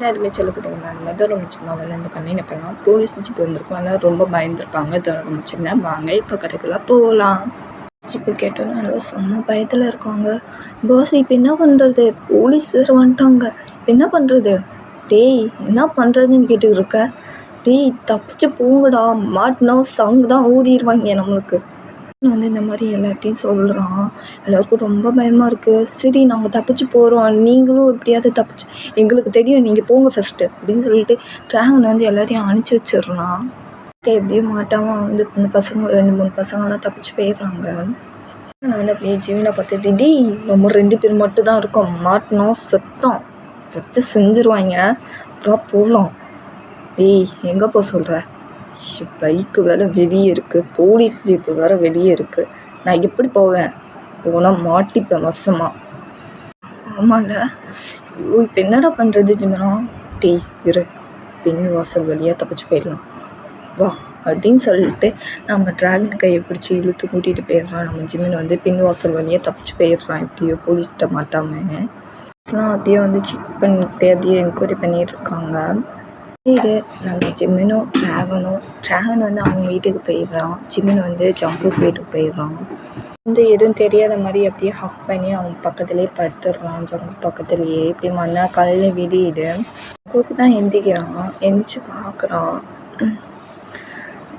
எல்லாருமே செல்லக்கூடியவங்க அந்த மாதிரி முதல்ல இந்த கண்ணினப்பெல்லாம் போலீஸ் ஜீப் வந்திருக்கும். எல்லோரும் ரொம்ப பயந்துருப்பாங்க. தொடர்ந்து வாங்க இப்போ கதைக்குள்ளே போகலாம். ஜீப்பு கேட்டோன்னே எல்லோரும் செம்ம பயத்தில் இருக்காங்க. பாஸ் இப்போ என்ன பண்ணுறது, போலீஸ் வேறு வந்துட்டாங்க, இப்போ என்ன பண்ணுறது, டேய் என்ன பண்ணுறதுன்னு கேட்டுக்கிட்டு இருக்க, டேய் தப்பிச்சு போங்கடா, மாட்டினா சங்கு தான் ஊதிடுவாங்க நம்மளுக்கு இந்த மாதிரி எல்லார்ட்டையும் சொல்கிறான். எல்லோருக்கும் ரொம்ப பயமாக இருக்குது. சரி நாங்கள் தப்பிச்சு போகிறோம், நீங்களும் எப்படியாவது தப்பிச்சு, எங்களுக்கு தெரியும் நீங்கள் போங்க ஃபஸ்ட்டு அப்படின்னு சொல்லிட்டு ட்ராகன் எல்லாத்தையும் அனுப்பிச்சி வச்சிடுறான். எப்படியும் மாட்டாமல் இந்த பசங்க 2-3 பசங்களாம் தப்பிச்சு போயிடுறாங்க. நான் அப்படியே ஜீவனை பார்த்துட்டு, டேய் நம்ம 2 பேர் மட்டும் தான் இருக்கோம், மாட்டினோம் செத்து செஞ்சுருவாங்க, அப்புறம் போகலாம். டேய் எங்கே போக சொல்கிற, பைக்கு வேறு வெளியே இருக்குது, போலீஸ் ஜீப்பு வேறு வெளியே இருக்குது, நான் எப்படி போவேன், போனால் மாட்டிப்பேன் வசமாக. ஆமாம்ல, ஐயோ இப்போ என்னடா பண்ணுறது ஜிமனா, டேய் இரு பின் வாசல் வழியாக தப்பிச்சு போயிடலாம் வா அப்படின்னு சொல்லிட்டு நம்ம ட்ராகன் கையை பிடிச்சி இழுத்து கூட்டிகிட்டு போயிடுறான். நம்ம ஜிமின் பின் வாசல் வழியாக தப்பிச்சு போயிடுறான் எப்படியோ போலீஸ்கிட்ட மாட்டாமல். அப்படியே செக் பண்ணிட்டு அப்படியே என்கொயரி பண்ணிட்டு இருக்காங்க. இது நம்ம ஜிமினும் ட்ராகன் அவங்க வீட்டுக்கு போயிடுறான். ஜிமின் ஜங்குக் வீட்டுக்கு போயிடுறான். எதுவும் தெரியாத மாதிரி அப்படியே ஹக் பண்ணி அவங்க பக்கத்துலேயே படுத்துடுறான். ஜங்குக் பக்கத்துலேயே இப்படி மண்ணா காலையில் விடியுது. ஜங்குக்கு தான் எந்திக்கிறான். எந்திரிச்சு பார்க்குறான்,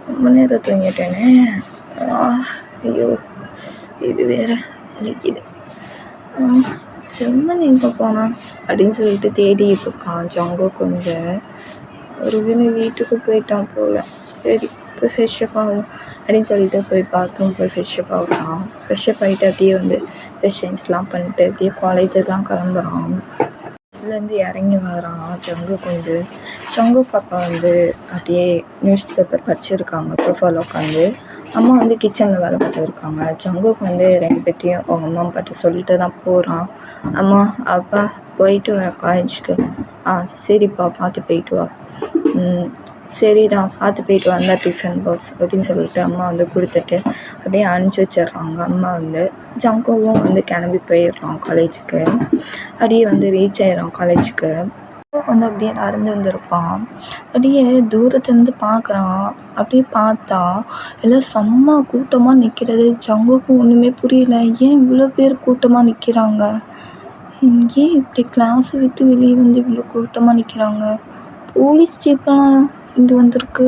ரொம்ப நேரம் தூங்கிட்டேனே, ஐயோ இது வேற வலிக்குது, ஜிமின் எங்கே போனான் அப்படின்னு சொல்லிட்டு தேடிட்டு இருக்கான். ஜங்குக் ஒருவேளை வீட்டுக்கு போயிட்டான் போல், சரி போய் ஃப்ரெஷ்ஷப் ஆகும் அப்படின்னு சொல்லிட்டு போய் பாத்ரூம் போய் ஃப்ரெஷ்ஷப் ஆகுறான். ஃப்ரெஷ்ஷப் ஆகிட்டு அப்படியே ஃப்ரெஷ்ஷன்ஸ்லாம் பண்ணிட்டு அப்படியே காலேஜுக்கு தான் கிளம்புறான். இதுலேருந்து இறங்கி வரான். ஜங்குக் அப்பா அப்படியே நியூஸ் பேப்பர் படிச்சிருக்காங்க சோஃபாவில் உட்காந்து. அம்மா கிச்சனில் வேலை பார்த்து இருக்காங்க. ஜங்குக் 2 பேர்ட்டையும் அவங்க அம்மா அப்பாட்ட சொல்லிட்டு தான் போகிறான். அம்மா அப்பா போயிட்டு வர காலேஜுக்கு, சரிப்பா பார்த்து போயிட்டு வா, சரிடா பார்த்து போயிட்டு வந்தா டிஃபன் பாக்ஸ் அப்படின்னு சொல்லிட்டு அம்மா கொடுத்துட்டு அப்படியே அனுப்பிச்சி வச்சிடுறாங்க. அம்மா ஜங்குக்கும் கிளம்பி போயிடுறான் காலேஜுக்கு. அப்படியே ரீச் ஆயிடுறான் காலேஜுக்கு. அப்படியே நடந்து வந்திருப்பான். அப்படியே தூரத்துலேருந்து பார்க்குறான். அப்படியே பார்த்தா எல்லாம் செம்ம கூட்டமாக நிற்கிறது. ஜங்குக்கும் ஒன்றுமே புரியல, ஏன் இவ்வளோ பேர் கூட்டமாக நிற்கிறாங்க, ஏன் இப்படி கிளாஸை விட்டு வெளியே இவ்வளோ கூட்டமாக நிற்கிறாங்க, போலீஸ் ஜீப்லாம் இங்கே வந்திருக்கு,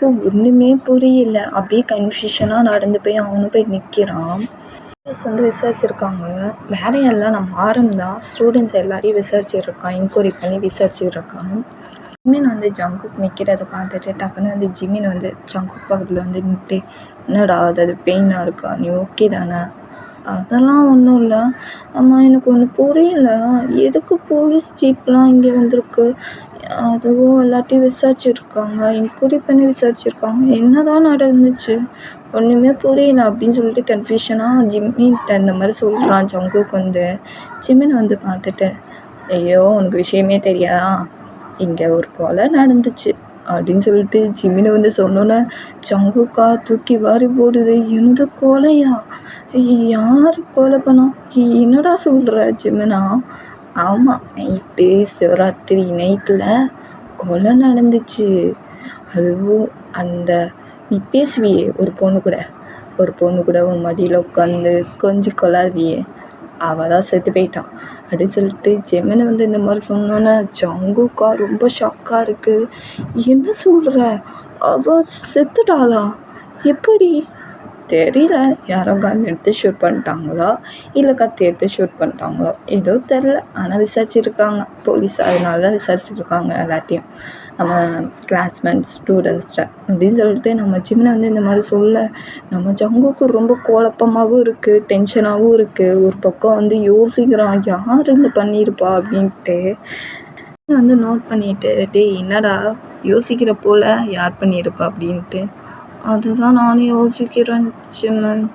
ஒன்றுமே புரியல. அப்படியே கன்ஃபியூஷனாக நடந்து போய் அவனும் போய் நிற்கிறான். விசாரிச்சிருக்காங்க, வேற யாரெல்லாம் நம்ம ஆரம் தான் ஸ்டூடெண்ட்ஸ் எல்லாரையும் விசாரிச்சிருக்கான், என்கொயரி பண்ணி விசாரிச்சிருக்கான். ஜிமின் ஜங்குக் நிற்கிறத பார்த்துட்டு டக்குன்னு ஜிமின் ஜங்குக் பக்கத்தில் நின்றுட்டு, என்னடா அது பெயினாக இருக்கா, நீ ஓகே தானே, அதெல்லாம் ஒன்றும் இல்லை, ஆமாம் எனக்கு ஒன்று புரியல, எதுக்கு போலீஸ் ஜீப்லாம் இங்கே வந்திருக்கு, அதுவும் எல்லாத்தையும் விசாரிச்சிருக்காங்க, என்கொயரி பண்ணி விசாரிச்சிருக்காங்க, என்ன தான் நடந்துச்சு ஒன்றுமே புரியல அப்படின்னு சொல்லிட்டு கன்ஃபியூஷனாக ஜிம்மின்கிட்ட இந்த மாதிரி சொல்கிறான். ஜங்குக் ஜிமின் பார்த்துட்டு, ஐயோ உனக்கு விஷயமே தெரியாதா, இங்கே ஒரு கொலை நடந்துச்சு அப்படின்னு சொல்லிட்டு ஜிமினை சொன்னோன்னே ஜங்குக்கா தூக்கி வாரி போடுது. என்னோட கொலையா, யார் கொலை பண்ணா, என்னடா சொல்கிற ஜிமினா, ஆமாம் நைட்டு சிவராத்திரி நைட்டில் கொலை நடந்துச்சு, அதுவும் நீ பேசுவியே ஒரு பொண்ணு கூட உன் மடியில் உட்காந்து கொஞ்சம் கொள்ளாதியே, அவள் தான் செத்து போயிட்டான் அப்படின்னு சொல்லிட்டு ஜிமின் இந்த மாதிரி சொன்னோன்னே ஜங்குக்கா ரொம்ப ஷாக்காக இருக்குது. என்ன சொல்கிற, அவள் செத்துட்டாளா, எப்படி, தெரியல, யாரோ கன் எடுத்து ஷூட் பண்ணிட்டாங்களா இல்லை கத்தி எடுத்து ஷூட் பண்ணிட்டாங்களோ ஏதோ தெரில, ஆனால் விசாரிச்சுருக்காங்க போலீஸ், அதனால தான் விசாரிச்சுட்ருக்காங்க எல்லாத்தையும், நம்ம கிளாஸ்மேட் ஸ்டூடெண்ட்ஸ்கிட்ட அப்படின்னு சொல்லிட்டு நம்ம ஜிமினை இந்த மாதிரி சொல்ல நம்ம ஜங்குக்கு ரொம்ப குழப்பமாகவும் இருக்குது, டென்ஷனாகவும் இருக்குது. ஒரு பக்கம் யோசிக்கிறான், யார் பண்ணியிருப்பா அப்படின்ட்டு நோட் பண்ணிட்டு, டேய் என்னடா யோசிக்கிற போல் யார் பண்ணியிருப்பா அப்படின்ட்டு, அதுதான் நானும் யோசிக்கிறேன் ஜிமின்,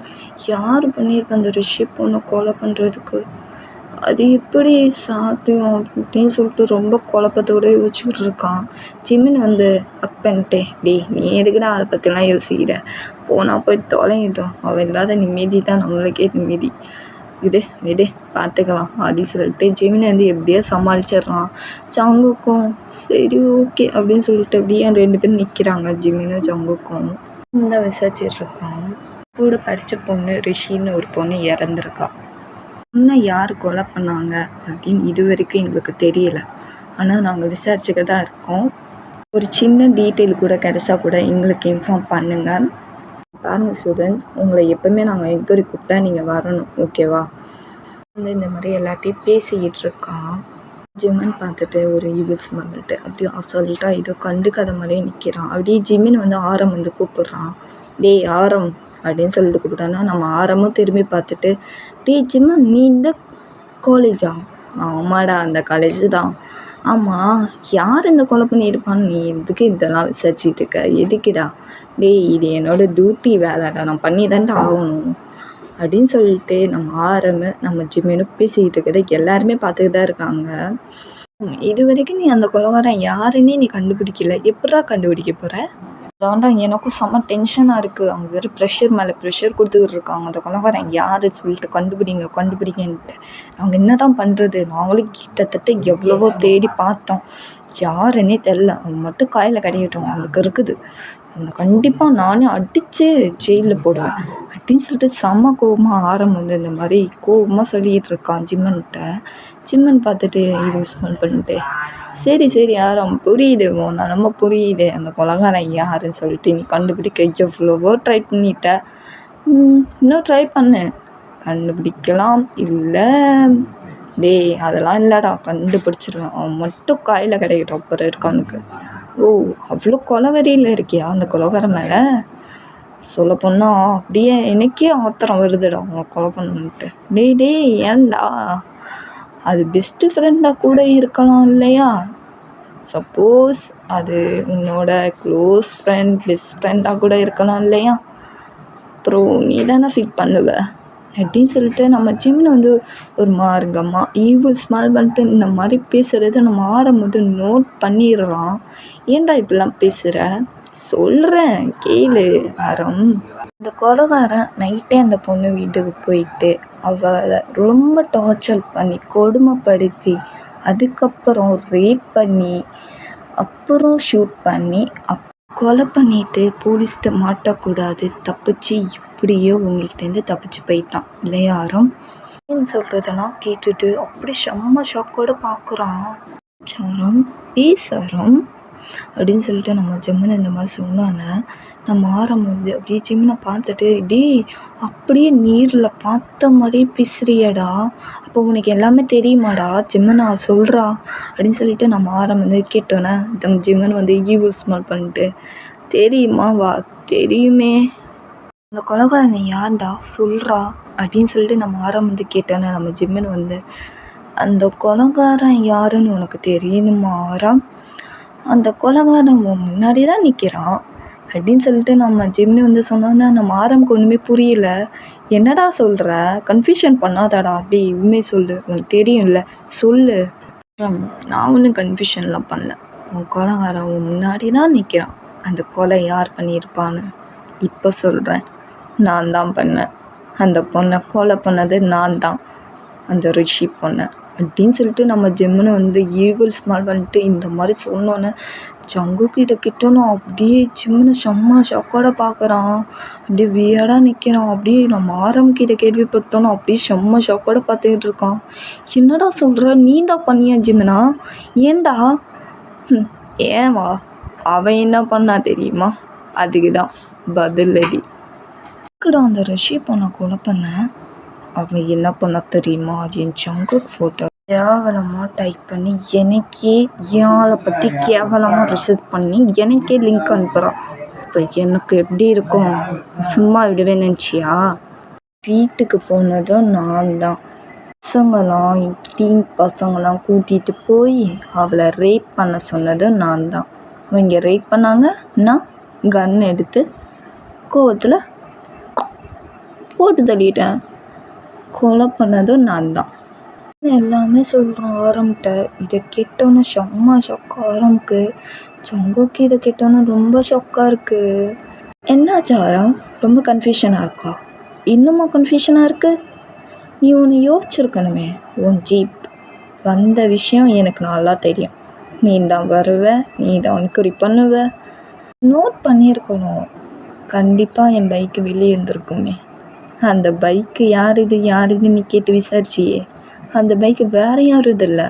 யார் பண்ணியிருப்பா அந்த ரிஷி பொண்ணை கொலை பண்ணுறதுக்கு, அது எப்படி சாத்தியம் அப்படின்னு சொல்லிட்டு ரொம்ப குழப்பத்தோடு யோசிச்சுக்கிட்டு இருக்கான். ஜிமின் அக் பண்ணிட்டு, டேய் நீ எதுக்குடா அதை பற்றிலாம் யோசிக்கிற, போனால் போய் தொலையிட்டோம், அவள் இல்லாத நிம்மதி தான் நம்மளுக்கே நிம்மதி, விடு விடு பார்த்துக்கலாம் அப்படின்னு சொல்லிட்டு ஜெமினி வந்து எப்படியோ சமாளிச்சிடுறான். ஜங்குக்கும் சரி ஓகே அப்படின்னு சொல்லிட்டு அப்படியே 2 பேரும் நிற்கிறாங்க. ஜிமினும் ஜங்குக்கும் தான் விசாரிச்சுட்டு இருக்கான். கூட படித்த பொண்ணு ரிஷின்னு ஒரு பொண்ணு இறந்துருக்கா. இன்னும் யார் கொலை பண்ணாங்க அப்படின்னு இது வரைக்கும் எங்களுக்கு தெரியல. ஆனால் நாங்கள் விசாரிச்சுக்க தான் இருக்கோம். ஒரு சின்ன டீட்டெயில் கூட கிடைச்சா கூட எங்களுக்கு இன்ஃபார்ம் பண்ணுங்கள். பாருங்கள் ஸ்டூடெண்ட்ஸ், உங்களை எப்போவுமே நாங்கள் என்கொயரி கூப்பிட்டா நீங்கள் வரணும், ஓகேவா? வந்து இந்த மாதிரி எல்லாத்தையும் பேசிக்கிட்டு இருக்கான். ஜிமின் பார்த்துட்டு ஒரு ஈவில் ஸ்மெல்ட்டு அப்படியே அசால்ட்டாக ஏதோ கண்டுக்காத மாதிரியே நிற்கிறான். அப்படியே ஜிமின் வந்து ஆரம் வந்து கூப்பிட்றான். டேய் ஆரம் அப்படின்னு சொல்லிட்டு கூப்பிட்டானா நம்ம ஆரமும் திரும்பி பார்த்துட்டு டேய் ஜிமின் நீ இந்த காலேஜா? ஆமாடா அந்த காலேஜ் தான். ஆமாம் யார் இந்த கொலை பண்ணியிருப்பான்னு நீ எதுக்கு இதெல்லாம் விசாரிச்சிட்டு இருக்க? எதுக்குடா? டேய் இது என்னோடய டியூட்டி வேலைடா, நான் பண்ணி தான்டா ஆகணும் அப்படின்னு சொல்லிட்டு நம்ம ஆரம்பு நம்ம ஜிமினும் பேசிக்கிட்டு இருக்கிறத எல்லாருமே பார்த்துக்கிட்டு தான் இருக்காங்க. இது வரைக்கும் நீ அந்த கொலைகாரன் யாருன்னே நீ கண்டுபிடிக்கல, எப்படா கண்டுபிடிக்க போகிற? அதான்டா எனக்கும் செம்ம டென்ஷனாக இருக்குது. அவங்க வேறு ப்ரெஷர் மேலே ப்ரெஷர் கொடுத்துக்கிட்டு இருக்காங்க. அந்த கொலைகாரன் யார் சொல்லிட்டு கண்டுபிடிங்கன்ட்டு. நாங்கள் என்ன தான் பண்ணுறது? நாங்களும் கிட்டத்தட்ட எவ்வளவோ தேடி பார்த்தோம், யாருன்னே தெரில. அவங்க மட்டும் காயில் கிடைக்கட்டும், அவங்களுக்கு இருக்குது. அவனை கண்டிப்பாக நானே அடித்து ஜெயிலில் போடுவேன் அப்படின்னு சொல்லிட்டு செம்ம கோபமாக ஆரம் வந்து இந்த மாதிரி கோபமாக சொல்லிகிட்டு இருக்கான் ஜிம்மன்கிட்ட. ஜிம்மன் பார்த்துட்டு யூஸ் பண்ணிட்டு சரி சரி ஆரம் புரியுது, நம்ம புரியுது அந்த கொலைகாரன் யாருன்னு சொல்லிட்டு நீ கண்டுபிடிக்க எவ்வளவோ ட்ரை பண்ணிட்ட. இன்னும் ட்ரை பண்ணு, கண்டுபிடிக்கலாம். இல்லை டேய் அதெல்லாம் இல்லைடா, கண்டுபிடிச்சிருவேன். அவன் மட்டும் காயில் கிடைக்கட்டும், அப்புறம் இருக்கானுக்கு. ஓ அவ்வளோ கொலவரியில் இருக்கியா அந்த கொலகாரன் மேலே? சொல்லப்போனால் அப்படியே எனக்கே ஆத்திரம் வருதுடா அவங்க கொலை பண்ணணுன்ட்டு. டேய் ஏன்டா? அது பெஸ்ட்டு ஃப்ரெண்டாக கூட இருக்கலாம் இல்லையா? சப்போஸ் அது உன்னோட க்ளோஸ் ஃப்ரெண்ட் பெஸ்ட் ஃப்ரெண்டாக கூட இருக்கலாம் இல்லையா? அப்புறம் நீ தானே ஃபீல் பண்ணுவ அப்படின்னு சொல்லிட்டு நம்ம ஜிம்னு வந்து ஒரு மார்க்கமாக ஈவில் ஸ்மெல் பண்ணிட்டு இந்த மாதிரி பேசுகிறத நம்ம ஆரம்பது நோட் பண்ணிடுறான். ஏன்டா இப்படிலாம் பேசுகிற? சொல்கிறேன் கேளு ஆரம். இந்த கொலைகாரன் நைட்டே அந்த பொண்ணு வீட்டுக்கு போயிட்டு அவளை ரொம்ப டார்ச்சர் பண்ணி கொடுமைப்படுத்தி அதுக்கப்புறம் ரேப் பண்ணி அப்புறம் ஷூட் பண்ணி கொலை பண்ணிவிட்டு போலீஸ்கிட்ட மாட்டக்கூடாது தப்பிச்சு இப்படியோ உங்ககிட்டேருந்து தப்பிச்சு போயிட்டான் இல்லையா ஆரம்? சொல்கிறதெல்லாம் கேட்டுட்டு அப்படி செம்ம ஷாக்கோடு பார்க்குறான். சாரம் பேசாரம் அப்படின்னு சொல்லிட்டு நம்ம ஜிம்மனை இந்த மாதிரி சொன்னானே நம்ம ஆரம் வந்து அப்படியே ஜிம்மனை பார்த்துட்டு டேய் அப்படியே நீரில் பார்த்த மாதிரியே பேசுறியடா, அப்போ உனக்கு எல்லாமே தெரியுமாடா ஜிம்மனா சொல்கிறா அப்படின்னு சொல்லிட்டு நம்ம ஆரம் வந்து கேட்டோன்னே நம்ம ஜிம்மன் வந்து ஈவில் ஸ்மெல் பண்ணிட்டு தெரியுமா வா தெரியுமே அந்த கொலைகாரனை யார்டா சொல்கிறா அப்படின்னு சொல்லிட்டு நம்ம ஆரம் வந்து கேட்டோன்னே நம்ம ஜிம்மன் வந்து அந்த கொலைகாரன் யாருன்னு உனக்கு தெரியணுமா ஆரம்? அந்த கொலைகாரன் முன்னாடி தான் நிற்கிறான் அப்படின்னு சொல்லிட்டு நம்ம ஜிம்னி வந்து சொன்னோன்னா நம்ம ஆரம்புக்கு ஒன்றுமே புரியல. என்னடா சொல்கிற? கன்ஃபியூஷன் பண்ணாதாடா, அப்படி உண்மை சொல்லு, உனக்கு தெரியும்ல சொல்லு. நான் ஒன்றும் கன்ஃபியூஷன்லாம் பண்ணல, உன் கொலைகாரன் முன்னாடி தான் நிற்கிறான். அந்த கொலை யார் பண்ணியிருப்பான்னு இப்போ சொல்கிறேன். நான் தான் பண்ணேன், அந்த பொண்ணை கொலை பண்ணது நான் தான், அந்த ரிஷி பொண்ணை அப்படின்னு சொல்லிட்டு நம்ம ஜிம்முன்னு வந்து ஈவில் ஸ்மெல் பண்ணிட்டு இந்த மாதிரி சொன்னோன்னே ஜங்குக்கு இதை கிட்டணும் அப்படியே ஜிம்முன்னு செம்ம ஷாக்கோட பார்க்குறான். அப்படியே வியடாக நிற்கிறான். அப்படியே நம்ம ஆரம்புக்கு இதை கேள்விப்பட்டோன்னு அப்படியே செம்ம ஷாக்கோட பார்த்துக்கிட்டு இருக்கான். என்னடா சொல்கிற? நீ தான் பண்ணியா ஜிம்முனா? ஏண்டா? ஏவா அவன் என்ன பண்ணா தெரியுமா? அதுக்கு தான் பதிலடி. அந்த ரிஷி பொண்ணை கொலை பண்ண அவன் என்ன பண்ண தெரியுமா? என் ஜங்குக் ஃபோட்டோ கேவலமாக டைப் பண்ணி எனக்கே ஏழை பற்றி கேவலமாக ரிசர்ச் பண்ணி எனக்கே லிங்க் அனுப்புகிறான். இப்போ எனக்கு எப்படி இருக்கும்? சும்மா விடுவேன் நினச்சியா? வீட்டுக்கு போனதும் நான் தான். பசங்களாம் டீன் பசங்களாம் கூட்டிகிட்டு போய் அவளை ரேப் பண்ண சொன்னதும் நான் தான். அவங்க ரேப் பண்ணாங்க, நான் கன் எடுத்து கோவத்தில் போட்டு தள்ளிட்டேன். கொலை பண்ணதும் நான் தான் எல்லாமே சொல்கிறோம் ஆரம்பிட்ட. இதை கேட்டோன்னு செம்ம ஷாக்காக ஆரம்புக்கு. ஜங்குக்கு இதை கேட்டோன்னு ரொம்ப ஷாக்காக இருக்குது. என்னாச்சு ஆரம்? ரொம்ப கன்ஃபியூஷனாக இருக்கா? இன்னுமா கன்ஃபியூஷனாக இருக்குது? நீ ஒன்று யோசிச்சிருக்கணுமே. உன் ஜீப் வந்த விஷயம் எனக்கு நல்லா தெரியும். நீ தான் வருவ, நீ தான் என்கொயரி பண்ணுவ. நோட் பண்ணியிருக்கணும். கண்டிப்பாக என் பைக்கு வெளியே இருந்திருக்குமே. அந்த பைக்கு யார் இதுன்னு நீ கேட்டு விசாரிச்சியே. அந்த பைக்கு வேறு யாரும் இது இல்லை,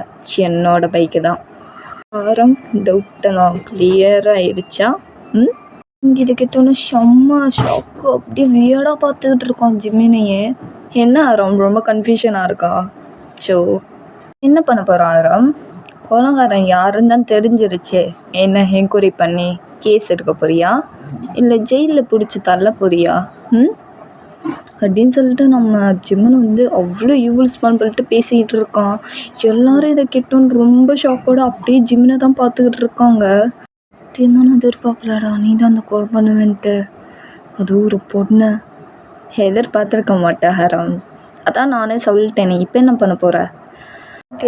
என்னோட பைக்கு தான். டவுட்டெல்லாம் கிளியர் ஆகிடுச்சா? இதை கேட்டோன்னு செம்ம ஷாக்கு. அப்படியே வியர்டாக பார்த்துக்கிட்டு இருக்கோம் ஜிமினையே. என்ன ஆரம் ரொம்ப கன்ஃபியூஷனாக இருக்கா? ஸோ என்ன பண்ண போகிறோம் ஆரம்? கொலகாரன் யாருன்னு தான் தெரிஞ்சிருச்சே. என்ன என்கொயரி பண்ணி கேஸ் எடுக்க போறியா, இல்லை ஜெயிலில் பிடிச்சி தள்ள போறியா? அப்படின்னு சொல்லிட்டு நம்ம ஜிம்மன் அவ்வளோ யூல்ஸ்பான் பண்ணிட்டு பேசிக்கிட்டு இருக்கான். எல்லாரும் இதை கேட்டோன்னு ரொம்ப ஷாக்கோட அப்படியே ஜிம்மினை தான் பார்த்துக்கிட்டு இருக்காங்க. சத்தியமான எதிர்பார்க்கலடா நீ தான் அந்த கால் பண்ணுவேன்ட்டு. அது ஒரு பொண்ணு எதிர்பார்த்துருக்க மாட்டேன் ஹரம். அதான் நானே சொல்லிட்டேனே. இப்போ என்ன பண்ண போகிற?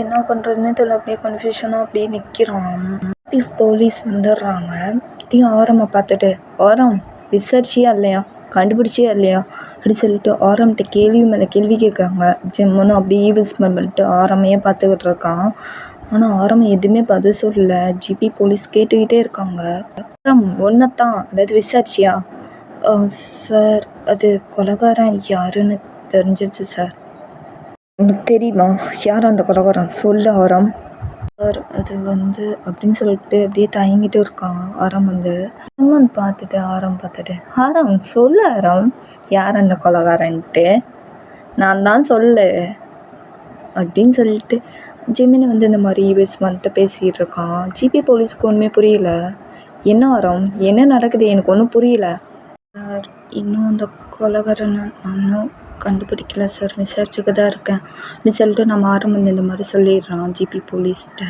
என்ன பண்ணுறதுன்னு தெரியல. அப்படியே கன்ஃபியூஷனாக அப்படியே நிற்கிறான். போலீஸ் வந்துடுறாங்க. அப்படியும் ஆரம்மை பார்த்துட்டு, ஆரம் விசாரிச்சியா இல்லையா, கண்டுபிடிச்சியா இல்லையா அப்படின்னு சொல்லிட்டு ஆரம்கிட்ட கேள்வி மேலே கேள்வி கேட்குறாங்க. ஜிம்முன்னு அப்படியே ஈவில்ஸ்மெண்ட் பண்ணிட்டு ஆரமையே பார்த்துக்கிட்டு இருக்கான். ஆனால் ஆரம் எதுவுமே பதில் சொல்லலை. ஜிபி போலீஸ் கேட்டுக்கிட்டே இருக்காங்க. ஆரம் ஒன்றைத்தான், அதாவது விசாரிச்சியா? சார் அது கொலைகாரன் யாருன்னு தெரிஞ்சிருச்சு சார். உனக்கு தெரியுமா யார் அந்த கொலைகாரன்? சொல்ல ஆரம். சார் அது அப்படின்னு சொல்லிட்டு அப்படியே தயங்கிட்டு இருக்கான் ஆரம். அம்மன் பார்த்துட்டு ஆரம் சொல்லு ஆரம், யார் அந்த கொலைகாரன்ட்டு? நான் தான் சொல்லு அப்படின்னு சொல்லிட்டு ஜெமினி இந்த மாதிரி ஈவெஸ்ட்மெண்ட்டு பேசிகிட்டு இருக்கான். ஜிபி போலீஸ்க்கு ஒன்றுமே புரியல. என்ன ஆரம், என்ன நடக்குது, எனக்கு ஒன்றும் புரியல சார். இன்னும் அந்த கொலைகாரனை நானும் கண்டுபிடிக்கல சார், விசாரிச்சுக்க தான் இருக்கேன் அப்படின்னு சொல்லிட்டு நம்ம ஆரம் இந்த மாதிரி சொல்லிடுறான் ஜிபி போலீஸ்கிட்ட.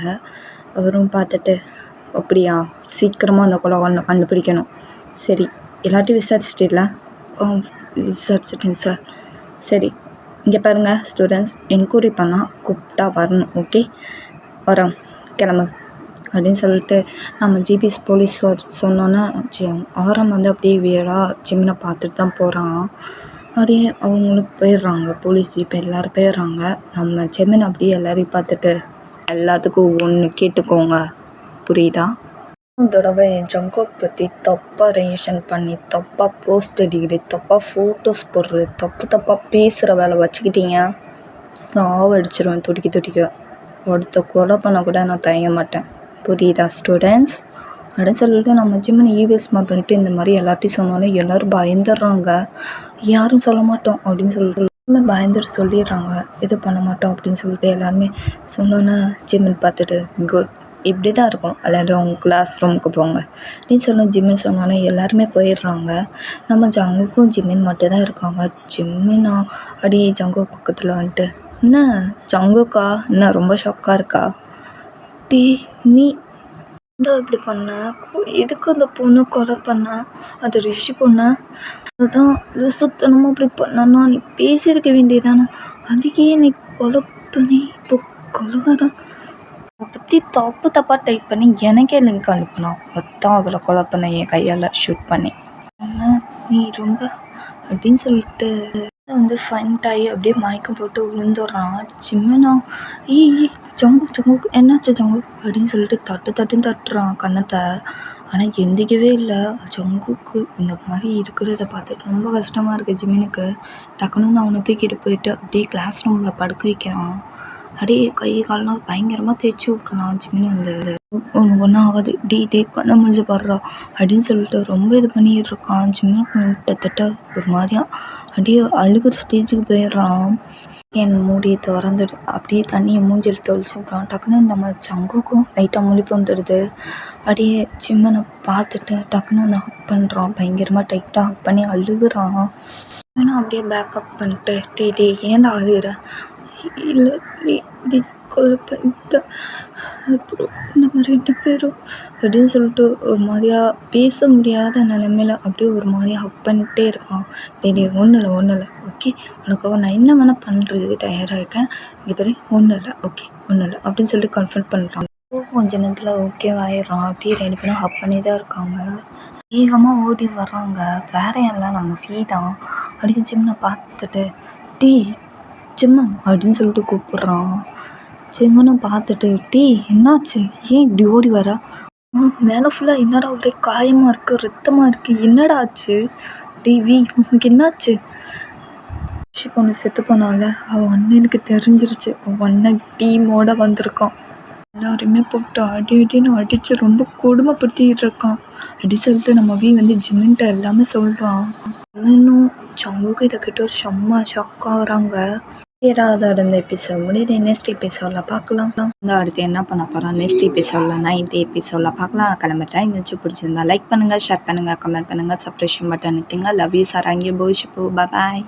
அவரும் பார்த்துட்டு, அப்படியா, சீக்கிரமாக அந்த கொலைகாரனை கண்டுபிடிக்கணும். சரி, எல்லாத்தையும் விசாரிச்சிட்டில்ல? விசாரிச்சிட்டேன் சார். சரி, இங்கே பாருங்கள் ஸ்டூடெண்ட்ஸ், என்கொயரி பண்ணால் கூப்பிட்டா வரணும். ஓகே, வரோம், கிளம்பு அப்படின்னு சொல்லிட்டு நம்ம ஜிபி போலீஸ் சொன்னோன்னே ஆரம் அப்படியே வியராக ஜிம்மினை பார்த்துட்டு தான் போகிறான். அப்படியே அவங்களும் போயிடுறாங்க. போலீஸ் ஜீப் எல்லோரும் போயிடுறாங்க. நம்ம ஜெமின் அப்படியே எல்லாரையும் பார்த்துட்டு, எல்லாத்துக்கும் ஒன்று கேட்டுக்கோங்க, புரியுதா? தடவை என் ஜங்கோக் பற்றி தப்பாக ரிலேஷன் பண்ணி தப்பாக போஸ்ட் அடிக்கிற, தப்பாக ஃபோட்டோஸ் போடுறது, தப்பாக பேசுகிற வேலை வச்சுக்கிட்டீங்க, சாவடிச்சிருவேன் துடிக்க. அடுத்த கொலை பண்ண கூட நான் தயங்க மாட்டேன், புரியுதா ஸ்டூடெண்ட்ஸ்? அப்படின்னு சொல்லிட்டு நம்ம ஜிம்மினை ஈவிஎஸ்மா பண்ணிட்டு இந்த மாதிரி எல்லாத்தையும் சொன்னோன்னே எல்லோரும் பயந்துடுறாங்க. யாரும் சொல்ல மாட்டோம் அப்படின்னு சொல்லிட்டு பயந்துட்டு சொல்லிடுறாங்க, எதுவும் பண்ண மாட்டோம் அப்படின்னு சொல்லிட்டு எல்லாருமே சொன்னோன்னே ஜிம்மின் பார்த்துட்டு, குட், இப்படி தான் இருக்கும், அல்லாண்டு அவங்க கிளாஸ் ரூமுக்கு போங்க அப்படின்னு சொல்லி ஜிம்மின் சொன்னோன்னே எல்லாருமே போயிடுறாங்க. நம்ம ஜங்குக்கும் ஜிம்மின் மட்டும் தான் இருக்காங்க. ஜிம்மினா அப்படியே ஜங்கு பக்கத்தில் என்ன ஜங்குக்கா, என்ன ரொம்ப ஷாக்காக இருக்கா? டீ நீ இப்படி பண்ண, எதுக்கு அந்த பொண்ணு கொலை பண்ண, அது ரிஷி பொண்ணு, அதுதான் லூசுத்தனமாக அப்படி பண்ணா, நீ பேசியிருக்க வேண்டியதானே, அதுக்கே நீ கொலை பண்ணி இப்போ கொலைகாரன் பற்றி தப்பாக டைப் பண்ணி எனக்கே லிங்க் அனுப்பினான். அதான் அவளை கொலை பண்ண என் கையால் ஷூட் பண்ணி. நீ ரொம்ப அப்படின்னு சொல்லிட்டு ஃபைண்ட் ஆகி அப்படியே மயக்கம் போட்டு விழுந்துடுறான். ஜிம்மினா ஜங்கு என்னாச்சு ஜங்கு அப்படின்னு சொல்லிட்டு தட்டுன்னு தட்டுறான் கன்னத்தை. ஆனால் எந்திக்கவே இல்லை. ஜங்குக்கு இந்த மாதிரி இருக்கிறத பார்த்துட்டு ரொம்ப கஷ்டமாக இருக்குது ஜிம்மினுக்கு. டக்குன்னு அவனை தூக்கிட்டு போயிட்டு அப்படியே கிளாஸ் ரூமில் படுக்க வைக்கிறான். அப்படியே கை காலெலாம் பயங்கரமாக தேய்ச்சி விட்றான். ஜிம்மினு ஒன்றும் ஆகாது, டே கண்ணை முடிஞ்சு பாடுறா அப்படின்னு சொல்லிட்டு ரொம்ப இது பண்ணிக்கிட்டு இருக்கான். ஜிம்மினுக்கு கிட்டத்தட்ட ஒரு மாதிரியாக அப்படியே அழுகிற ஸ்டேஜுக்கு போயிடுறான். என் மூடியை திறந்துடு, அப்படியே தண்ணியை மூஞ்சில் தொளிச்சு விட்றான். டக்குன்னு நம்ம ஜங்குக்கும் லைட்டாக முழிப்பு வந்துடுது. அப்படியே ஜிம்மினை பார்த்துட்டு டக்குன்னு ஹக் பண்ணுறான். பயங்கரமாக டைட்டாக ஹக் பண்ணி அழுகுறான். ஏன்னா அப்படியே பேக்கப் பண்ணிட்டு, டே ஏன்டா அழுகிற? இல்லை நீ கொலை பண்ணிட்ட, அப்புறம் நம்ம 2 பேரும் அப்படின்னு சொல்லிட்டு ஒரு மாதிரியாக பேச முடியாத நிலைமையில அப்படியே ஒரு மாதிரியாக ஹக் பண்ணிகிட்டே இருக்கான். டே ஒன்றும் இல்லை ஓகே, உனக்காக நான் என்ன வேணால் பண்ணுறதுக்கு தயாராக இருக்கேன், இங்கே பேர் ஒன்றும் இல்லை அப்படின்னு சொல்லிட்டு கன்ஃபர்ம் பண்ணுறான். கொஞ்ச நேரத்தில் ஓகே ஆயிடுறான். அப்படியே 2 பேரும் ஹக் பண்ணி தான் இருக்காங்க. வேகமாக ஓடி வர்றாங்க. வேற யாரெல்லாம் நம்ம ஃபீ தான் அப்படின்னு ஜிம்னை பார்த்துட்டு, டீ சிம்மன் அப்படின்னு சொல்லிட்டு கூப்பிட்றான். சிம்மனை பார்த்துட்டு, டேய் என்னாச்சு, ஏன் இப்படி ஓடி வர? மேலே ஃபுல்லாக என்னடா ஒரே காயமாக இருக்குது, ரத்தமாக இருக்குது, என்னடா ஆச்சு? டேய் வி, உனக்கு என்னாச்சு? பொண்ணு செத்து போனால அவன் அண்ணனுக்கு தெரிஞ்சிருச்சு. அவன் அண்ணன் டீமோட வந்திருக்கான். எல்லாருமே போட்டு அடின்னு அடித்து ரொம்ப கொடுமைப்படுத்திட்டு இருக்கான். அப்படி சொல்லிட்டு நம்ம வி வந்து ஜிமின்ட்ட எல்லாமே சொல்கிறான். ஜிமினும் ஜங்குக்கும் இதை கிட்ட ஒரு செம்ம ஷாக்காகிறாங்க. ஏதாவது இந்த எபிசோட் முடியுது. நெக்ஸ்ட் எபிசோடில் பார்க்கலாம். அடுத்து என்ன பண்ண போகிறோம் நெக்ஸ்ட் எபிசோடில் 9th எபிசோடில் பார்க்கலாம். கிளம்ப டைம் வச்சு பிடிச்சிருந்தா லைக் பண்ணுங்கள், ஷேர் பண்ணுங்கள், கமெண்ட் பண்ணுங்கள், சப்ஸ்கிரிப்ஷன் பட்டன் நிறுத்துங்க. லவ் யூ சார், அங்கே போய் பாய்.